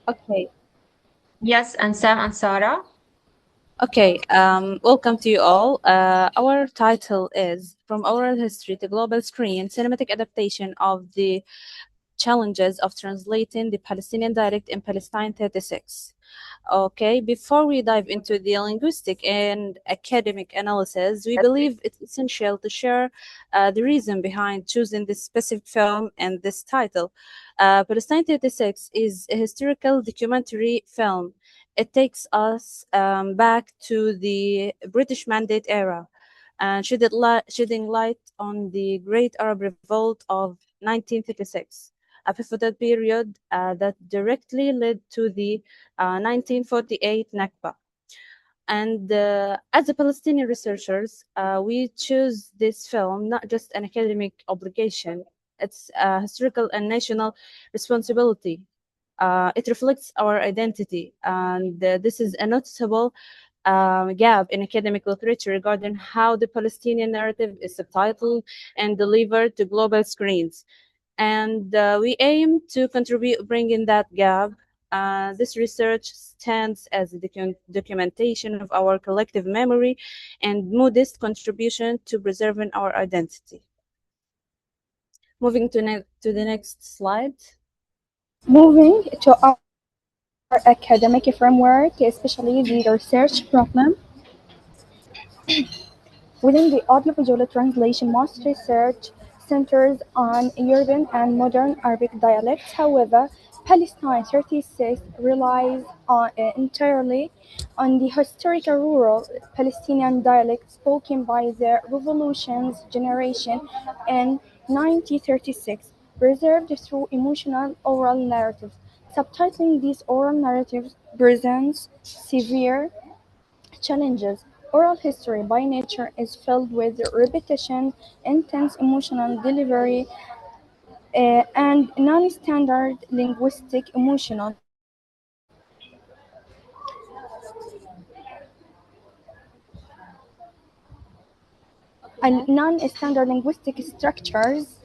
Okay, Yes, Ansam and Sarah. welcome to you all. Our title is From Oral History to Global Screen Cinematic Adaptation of the Challenges of Translating the Palestinian Dialect in Palestine 36. Okay, before we dive into the linguistic and academic analysis, we believe it's essential to share the reason behind choosing this specific film and this title. Palestine 36 is a historical documentary film. It takes us back to the British Mandate era and shedding light on the Great Arab Revolt of 1936, a pivotal period that directly led to the 1948 Nakba. And as a Palestinian researchers, we choose this film not just an academic obligation, it's a historical and national responsibility. It reflects our identity, and this is a noticeable gap in academic literature regarding how the Palestinian narrative is subtitled and delivered to global screens. And we aim to contribute bringing that gap. This research stands as a documentation of our collective memory and modest contribution to preserving our identity. Moving to the next slide. Moving to our academic framework, especially the research problem, within the audiovisual translation, most research centers on urban and modern Arabic dialects. However, Palestine 36 relies entirely on the historical rural Palestinian dialect spoken by the revolution's generation in 1936, preserved through emotional oral narratives. Subtitling these oral narratives presents severe challenges. Oral history by nature is filled with repetition, intense emotional delivery, and non-standard linguistic emotional and non-standard linguistic structures.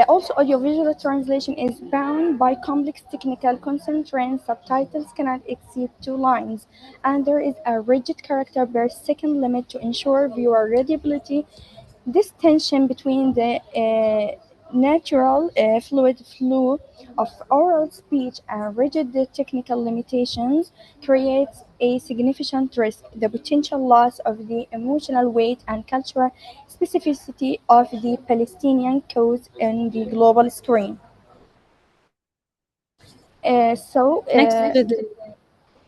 Also, audiovisual translation is bound by complex technical constraints. Subtitles cannot exceed 2 lines, and there is a rigid character per second limit to ensure viewer readability. This tension between the natural, fluid flow of oral speech and rigid technical limitations creates a significant risk: the potential loss of the emotional weight and cultural specificity of the Palestinian cause in the global screen. Uh, so Next uh, to the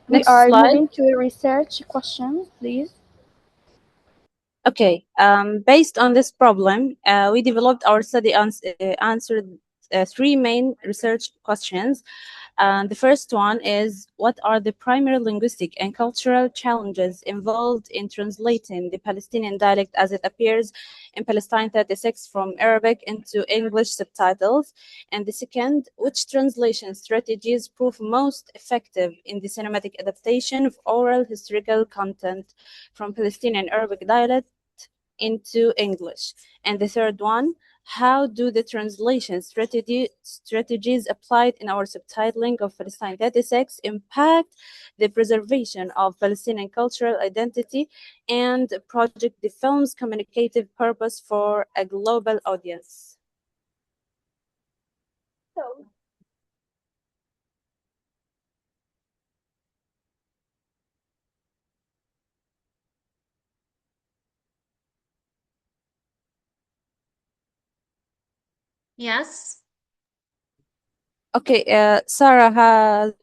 we next are slide. moving to research questions, please. Okay, based on this problem, we developed our study answered three main research questions. The first one is, what are the primary linguistic and cultural challenges involved in translating the Palestinian dialect as it appears in Palestine 36 from Arabic into English subtitles? And the second, which translation strategies prove most effective in the cinematic adaptation of oral historical content from Palestinian Arabic dialect into English? And the third one, how do the translation strategies applied in our subtitling of Palestine 36 impact the preservation of Palestinian cultural identity and project the film's communicative purpose for a global audience? Yes. Okay, Sarah has.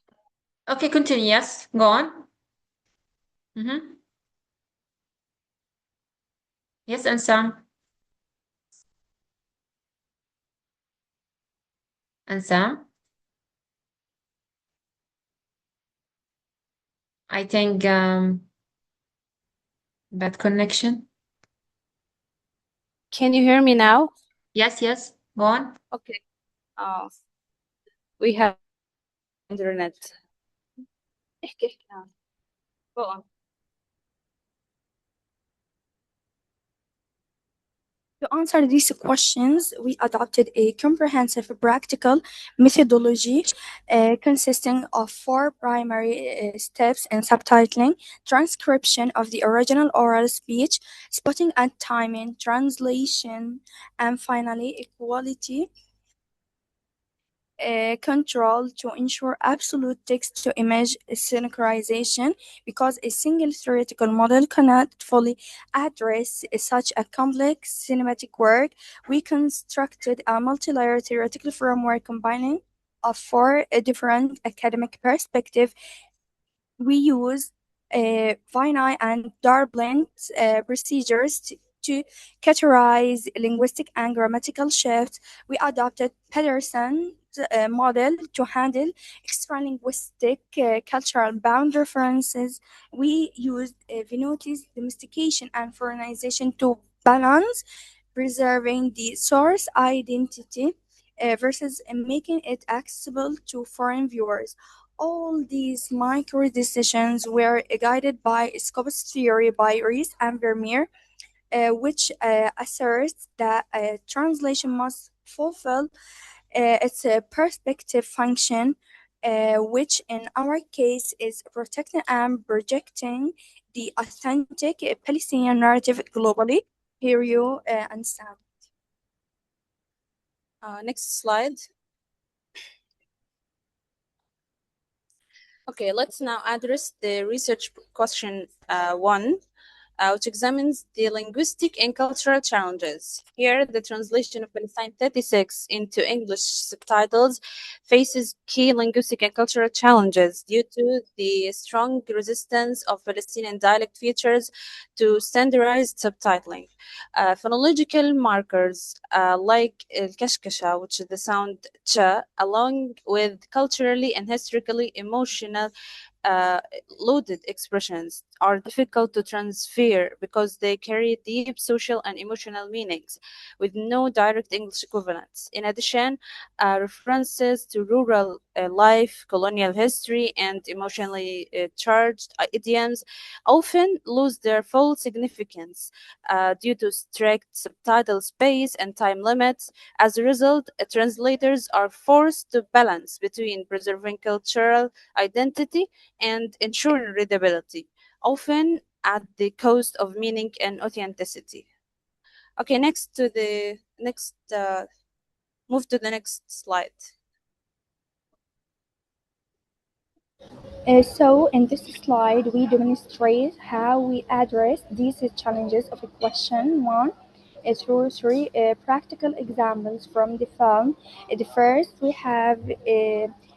Okay, continue. Yes, go on. Mm-hmm. Yes, Ansam. Ansam. I think bad connection. Can you hear me now? Yes, yes. Go on. Okay. We have internet. احكي احكي. Go on. To answer these questions, we adopted a comprehensive practical methodology consisting of four primary steps in subtitling: transcription of the original oral speech, spotting and timing, translation, and finally, equality control to ensure absolute text to image synchronization. Because a single theoretical model cannot fully address such a complex cinematic work, we constructed a multi-layer theoretical framework combining of four different academic perspectives. We use Vinay and Darblend procedures to categorize linguistic and grammatical shifts. We adopted Peterson's model to handle extra linguistic cultural bound references. We used Venuti's domestication and foreignization to balance preserving the source identity versus making it accessible to foreign viewers. All these micro decisions were guided by Scopus theory by Rees and Vermeer, which asserts that a translation must fulfill its perspective function, which in our case is protecting and projecting the authentic Palestinian narrative globally. Hear you and Sam. Next slide. Okay, let's now address the research question one, which examines the linguistic and cultural challenges. Here, the translation of Palestine 36 into English subtitles faces key linguistic and cultural challenges due to the strong resistance of Palestinian dialect features to standardized subtitling. Phonological markers like el-kashkasha, which is the sound cha, along with culturally and historically emotional uh, loaded expressions are difficult to transfer because they carry deep social and emotional meanings with no direct English equivalents. In addition, references to rural life, colonial history, and emotionally charged idioms often lose their full significance due to strict subtitle space and time limits. As a result, translators are forced to balance between preserving cultural identity and ensuring readability, often at the cost of meaning and authenticity. Okay, move to the next slide. So in this slide, we demonstrate how we address these challenges of question one through three practical examples from the film. The first, we have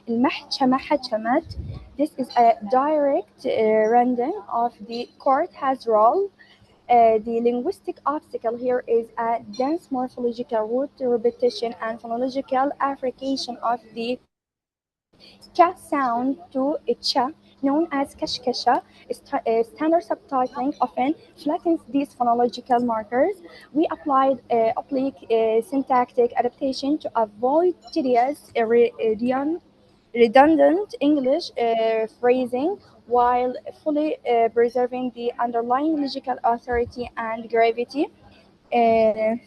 المحكمة حكمت. This is a direct rendering of the court has ruled. The linguistic obstacle here is a dense morphological root repetition and phonological affrication of the ka sound to cha, known as kashkasha. Standard subtitling often flattens these phonological markers. We applied oblique syntactic adaptation to avoid tedious redundant English phrasing while fully preserving the underlying logical authority and gravity. The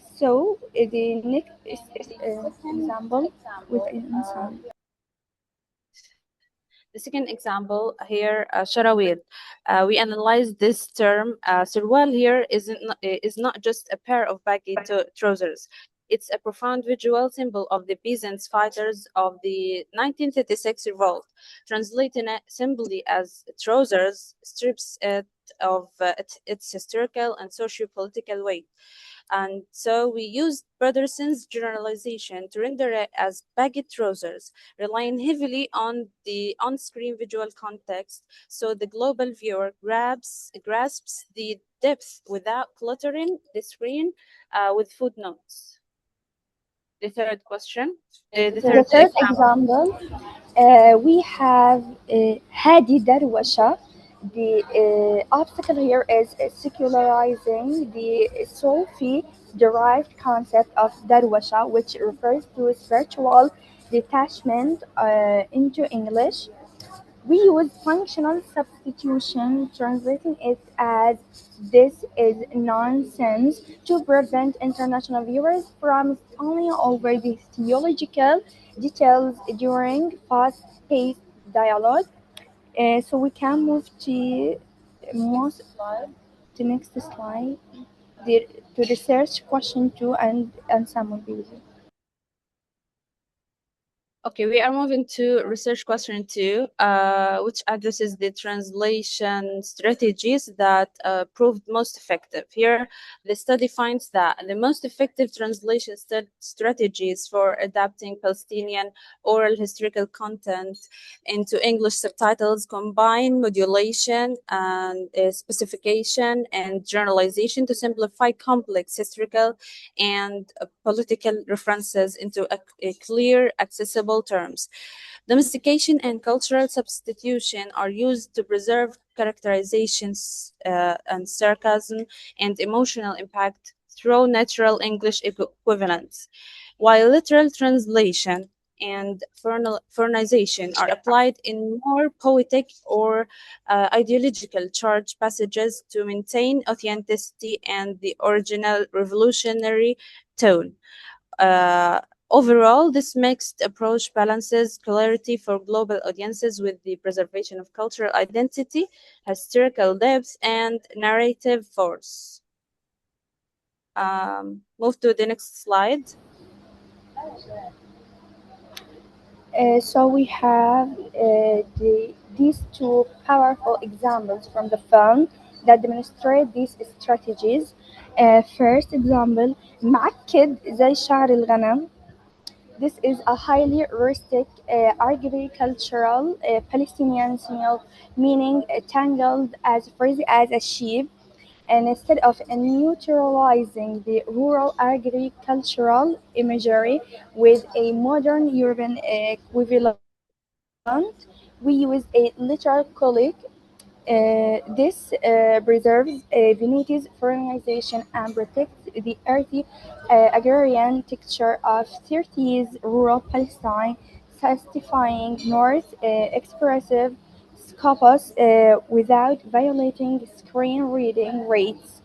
next example with Ansam. The second example here, sharawid. We analyze this term. Sirwal here is not just a pair of baggy trousers. It's a profound visual symbol of the peasants fighters of the 1936 revolt. Translating it simply as trousers strips it of its historical and socio-political weight. And so we used Broderson's generalization to render it as baggy trousers, relying heavily on the on-screen visual context, so the global viewer grasps the depth without cluttering the screen with footnotes. The third question, the The third third example. example, we have Hadi Darwasha. The obstacle here is secularizing the Sufi derived concept of Darwasha, which refers to spiritual detachment into English. We use functional substitution, translating it as "this is nonsense" to prevent international viewers from stumbling over the theological details during fast-paced dialogue. So we can move to most the next slide. The, to research question 2 and some will be with you. Okay, we are moving to research question 2, which addresses the translation strategies that proved most effective. Here, the study finds that the most effective translation strategies for adapting Palestinian oral historical content into English subtitles combine modulation and specification and generalization to simplify complex historical and political references into a clear, accessible terms. Domestication and cultural substitution are used to preserve characterizations and sarcasm and emotional impact through natural English equivalents, while literal translation and foreignization are applied in more poetic or ideological charged passages to maintain authenticity and the original revolutionary tone. Uh, Overall, this mixed approach balances clarity for global audiences with the preservation of cultural identity, historical depth, and narrative force. Move to the next slide. So we have these two powerful examples from the film that demonstrate these strategies. First example, معكد زي شعر الغنم. This is a highly rustic agricultural Palestinian symbol meaning tangled as frizzy as a sheep. And instead of neutralizing the rural agricultural imagery with a modern urban equivalent, we use a literal colleague. This preserves Veneti's foreignization and protects the earthy agrarian texture of 30s rural Palestine, satisfying North expressive scopus without violating screen reading rates.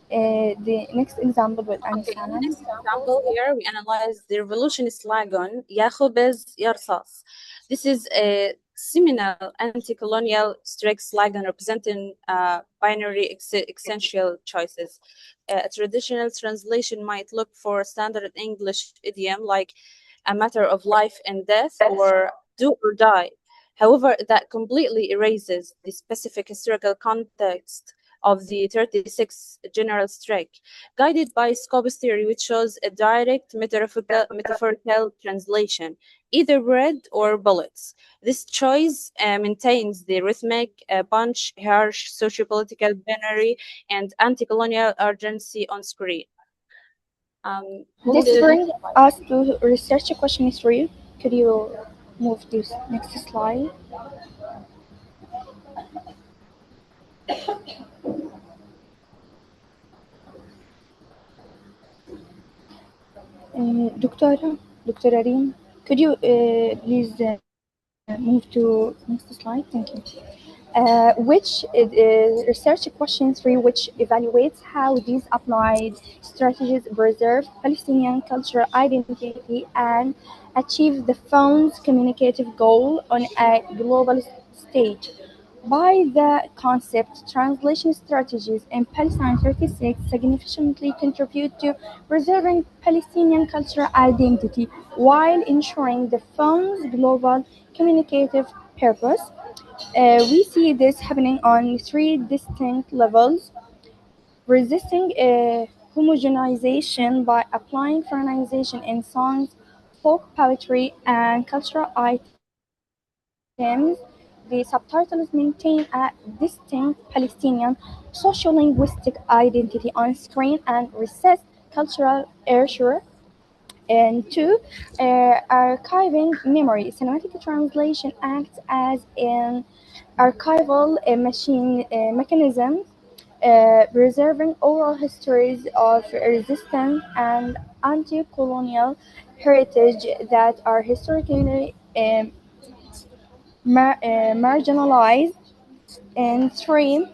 The next example with Okay, in the Ansam. next example here, we analyze the revolution slogan, "Ya khubez, ya رصاص." This is a seminal anti-colonial strict slogan representing binary essential choices. A traditional translation might look for a standard English idiom like a matter of life and death or do or die. However, that completely erases the specific historical context of the 36 general strike, guided by Scopus theory, which shows a direct metaphorical translation, either bread or bullets. This choice maintains the rhythmic, punch, harsh sociopolitical binary, and anti-colonial urgency on screen. Moving This to the next brings slide. us to research question 3. Could you move to next slide? دكتورة ريم, could you please move to next slide? Thank you. Research question 3, which evaluates how these applied strategies preserve Palestinian cultural identity and achieve the film's communicative goal on a global stage. By the concept, translation strategies in Palestine 36 significantly contribute to preserving Palestinian cultural identity while ensuring the film's global communicative purpose. We see this happening on three distinct levels: resisting homogenization by applying foreignization in songs, folk poetry, and cultural items. The subtitles maintain a distinct Palestinian sociolinguistic identity on screen and resist cultural erasure. And two, archiving memory. Cinematic translation acts as an archival machine mechanism, preserving oral histories of resistance and anti-colonial heritage that are historically marginalized. And three,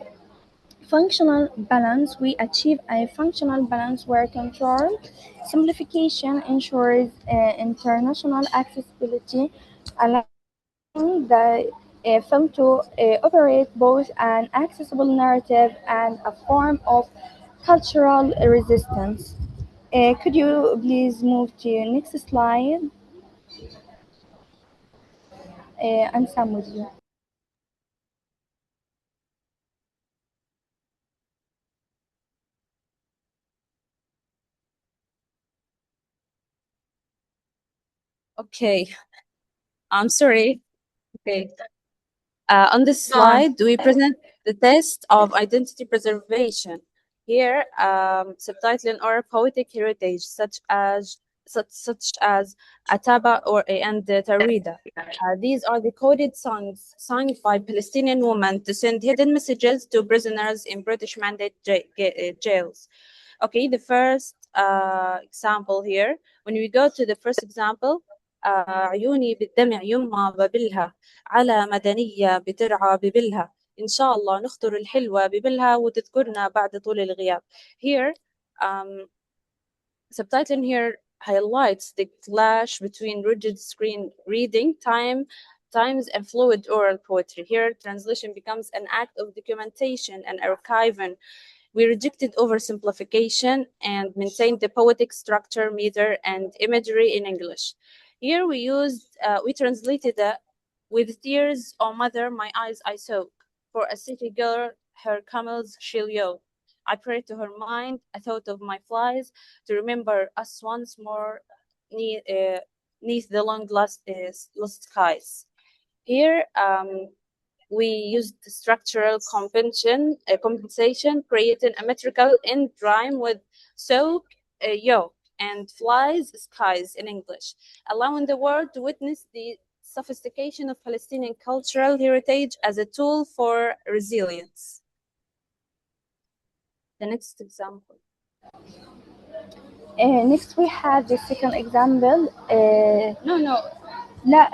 functional balance. We achieve a functional balance where control simplification ensures international accessibility, allowing the film to operate both an accessible narrative and a form of cultural resistance. Could you please move to next slide? Ansam with you. Okay, I'm sorry. Okay. On this Go on. slide, we present the test of identity preservation. Here, subtitling or poetic heritage such as Ataba and Tarida. These are the coded songs sung by Palestinian women to send hidden messages to prisoners in British mandate jails. Okay, the first example here. When we go to the first example, عيوني بالدمع يما ببلها على مدنية بترعى ببلها إن شاء الله نخطر الحلوة ببلها وتذكرنا بعد طول الغياب. Here, subtitling here highlights the clash between rigid screen reading times and fluid oral poetry. Here, translation becomes an act of documentation and archiving. We rejected oversimplification and maintained the poetic structure, meter, and imagery in English. Here we translated with tears, oh mother, my eyes I soak. For a city girl, her camels she'll yoke. I pray to her mind, a thought of my flies, to remember us once more neath the long lost skies. Here, we used structural compensation, creating a metrical end rhyme with soak, yoke, and flies, skies in English, allowing the world to witness the sophistication of Palestinian cultural heritage as a tool for resilience. The next example. Next we have the second example. No, لا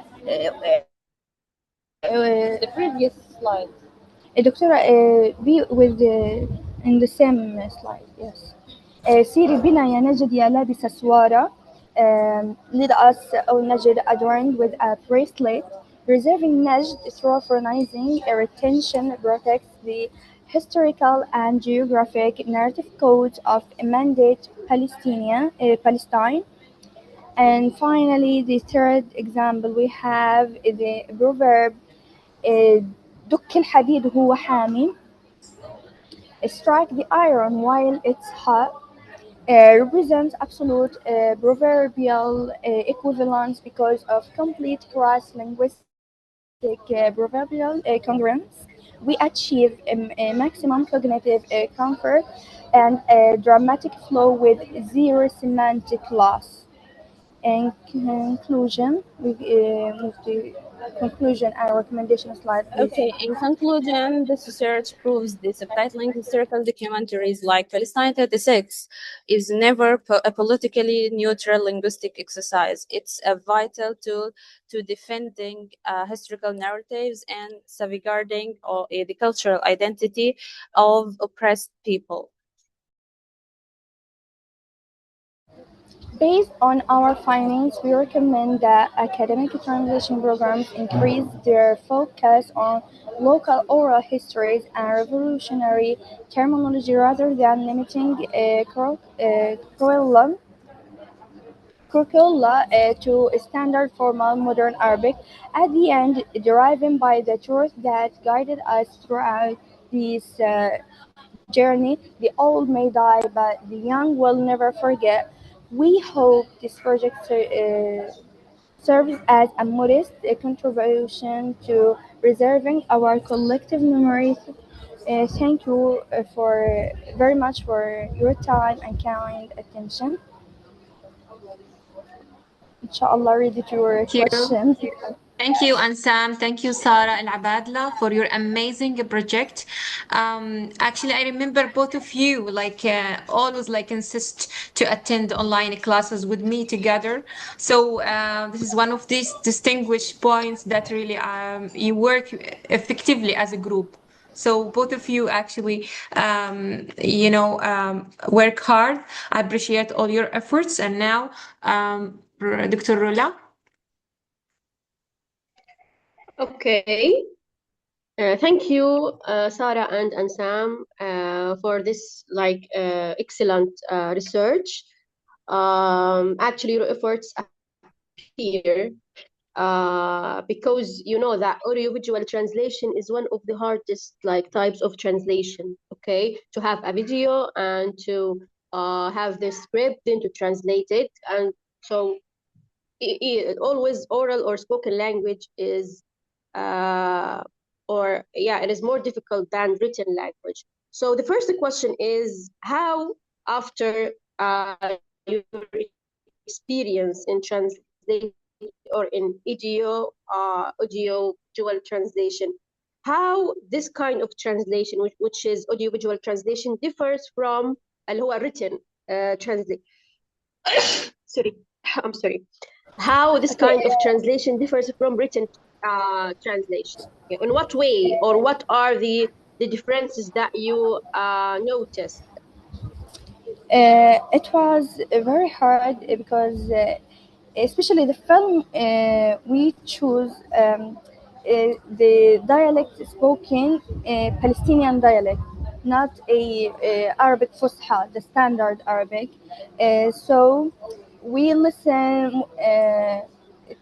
the previous slide. دكتورة be with in the same slide. Yes. سيري بنا يا نجد يا لابس سوارة. Lead us, O Najd, adorned with a bracelet. Preserving Najd through organizing a retention protects the historical and geographic narrative codes of Mandate Palestine. And finally, the third example we have is the proverb دك الحديد هو حامي. Strike the iron while it's hot. Represents absolute proverbial equivalence because of complete cross-linguistic proverbial congruence. We achieve a maximum cognitive comfort and a dramatic flow with zero semantic loss. In conclusion, we move to conclusion and recommendation slide, please. Okay, in conclusion, this research proves the subtitling historical documentaries like Palestine 36 is never a politically neutral linguistic exercise. It's a vital tool to defending historical narratives and safeguarding the cultural identity of oppressed people. Based on our findings, we recommend that academic translation programs increase their focus on local oral histories and revolutionary terminology rather than limiting curricula to standard formal modern Arabic. At the end, deriving by the truth that guided us throughout this journey, the old may die, but the young will never forget. We hope this project serves as a modest contribution to preserving our collective memories. Thank you for very much for your time and kind attention. Inshallah, ready to your Thank you. question. Thank you, Ansam. Thank you, Sarah and Abadla, for your amazing project. Actually, I remember both of you always insist to attend online classes with me together. So this is one of these distinguished points that really you work effectively as a group. So both of you actually, work hard. I appreciate all your efforts. And now, Dr. Rola. Okay. Thank you, Sarah and Ansam, for this excellent research. Actually, your efforts appear because you know that audiovisual translation is one of the hardest types of translation. Okay, to have a video and to have the script, then to translate it, and so always oral or spoken language is it is more difficult than written language. So the first question is how, after your experience in translation or in audio visual translation, how this kind of translation, which is audiovisual translation, differs from اللي هو written translation. Sorry, I'm sorry. How this Okay, kind of translation differs from written translation. Okay. In what way, or what are the differences that you noticed? it was very hard because especially the film we choose the dialect spoken Palestinian dialect, not Arabic Fusha, the standard Arabic. So we listen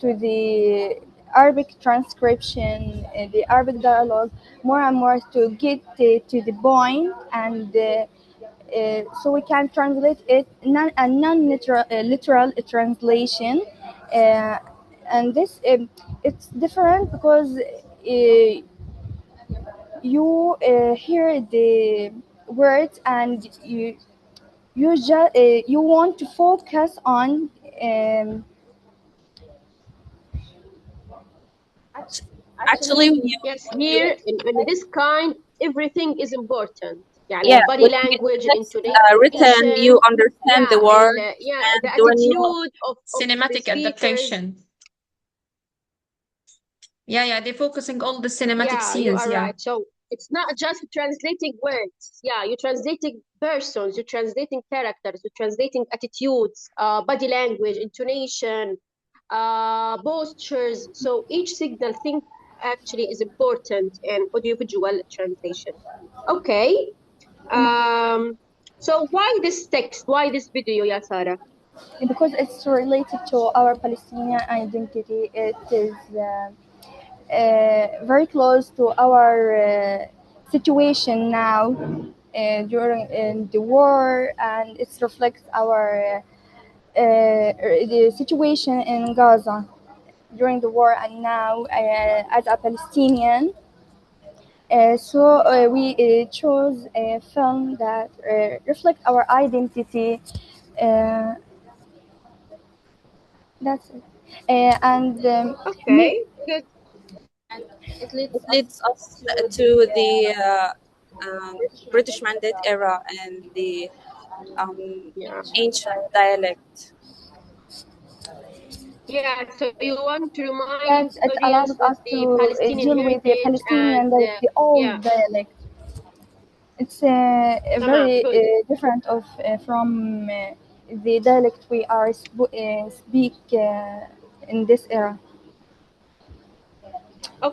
to the Arabic transcription, the Arabic dialogue more and more to get to the point, and so we can translate it a non-literal literal translation, uh, and this it's different because you hear the words and you want to focus on um, Act- Actually, actually. Yes, here in this kind, everything is important. yeah, يعني body when you language, text written, you intonation, understand the yeah, word, the and when you attitude of the Cinematic speakers. adaptation. Yeah, they're focusing all the cinematic Yeah, you scenes. are Yeah. right. So it's not just translating words. Yeah, you're translating persons, you're translating characters, you're translating attitudes, body language, intonation, postures. So each signal thing actually is important in audiovisual translation. Okay. Um, so why this text? Why this video, ya Sarah? Because it's related to our Palestinian identity. It is very close to our situation now during the war, and it reflects our the situation in Gaza during the war and now as a Palestinian. So we chose a film that reflect our identity. Uh, that's it. And me, Okay, good. it leads us to the British Mandate era and the um, Yeah. ancient dialect. Yeah, so you want to remind yes, it audience allows of us the to Palestinian deal with the heritage Palestinian and dialect, the yeah, old dialect. It's tamam, very good. different of from the dialect we are speak in this era.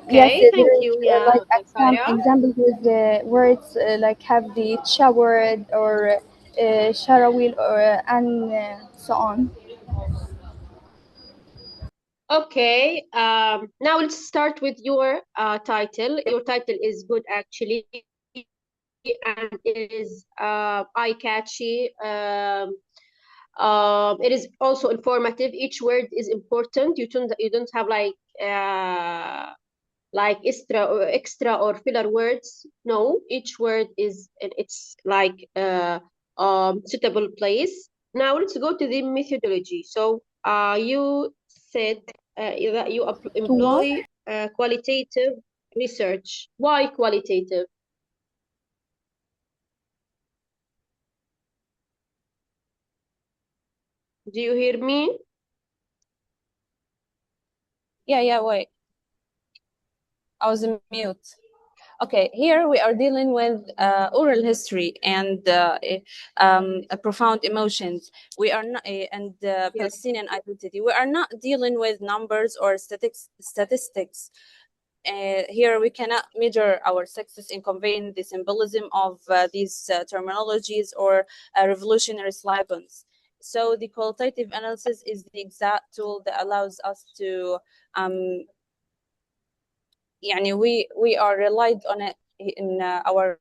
Yes, Okay, there thank is you, yeah, some Sarah. examples with words like have the shower or sharawil or and so on. Okay, now let's start with your title. Your title is good actually, and it is eye-catchy. It is also informative. Each word is important. You don't have extra or filler words. No, each word is in its suitable place. Now let's go to the methodology. So you said that you To what? employ qualitative research. Why qualitative? Do you hear me? Yeah, wait. I was on mute. Okay, here we are dealing with oral history and profound emotions. We are not, and Yeah. Palestinian identity. We are not dealing with numbers or statistics. Here we cannot measure our success in conveying the symbolism of these terminologies or revolutionary slogans. So the qualitative analysis is the exact tool that allows us to يعني we are relied on it in our